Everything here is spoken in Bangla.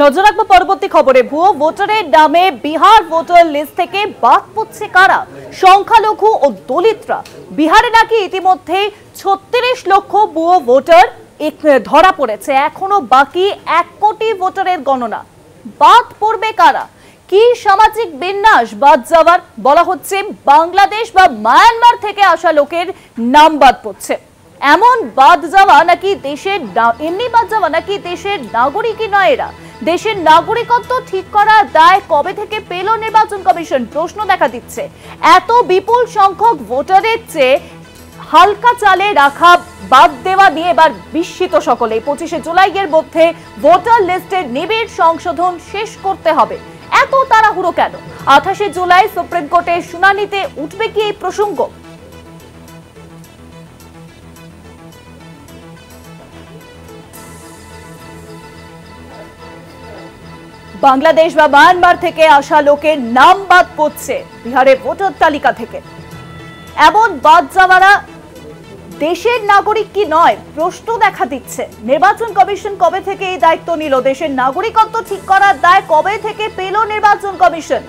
নজর রাখবো পরবর্তী খবরে। ভুয়ো ভোটারের নামে বিহার ভোটার লিস্ট থেকে বাদ পড়ছে কারা? সংখ্যালঘু ও দলিতরা। বিহারে নাকি ইতিমধ্যে 36 লক্ষ ভুয়ো ভোটার ধরা পড়েছে। এখনো বাকি 1 কোটি ভোটারের গণনা। বাদ পড়বে কারা? কি সামাজিক বিন্যাস বাদ যাওয়ার? বলা হচ্ছে বাংলাদেশ বা মায়ানমার থেকে আসা লোকের নাম বাদ পড়ছে। এমন বাদ যাওয়া নাকি দেশের এমনি বাদ যাওয়া নাকি দেশের নাগরিকই নয় এরা? দেশের নাগরিকত্ব ঠিক করার দায় কবে থেকে পেল নির্বাচন কমিশন? প্রশ্ন দেখা দিচ্ছে। এত বিপুল সংখ্যক ভোটারের চেয়ে হালকা চালে রাখা বাদ দেওয়া নিয়ে এবার বিস্মিত সকলে। 25শে জুলাইয়ের মধ্যে ভোটার লিস্টের নিবিড় সংশোধন শেষ করতে হবে। এত তাড়াহুড়ো কেন? 28শে জুলাই সুপ্রিম কোর্টের শুনানিতে উঠবে কি এই প্রসঙ্গ? বাংলাদেশ বা মায়ানমার থেকে আসা লোকের নাম বাদ পড়ছে বিহারের ভোটার তালিকা থেকে। এমন বাদ যাওয়ারা দেশের নাগরিক কি নয়? প্রশ্ন দেখা দিচ্ছে। নির্বাচন কমিশন কবে থেকে এই দায়িত্ব নিল? দেশের নাগরিকত্ব ঠিক করার দায় কবে থেকে পেল নির্বাচন কমিশন?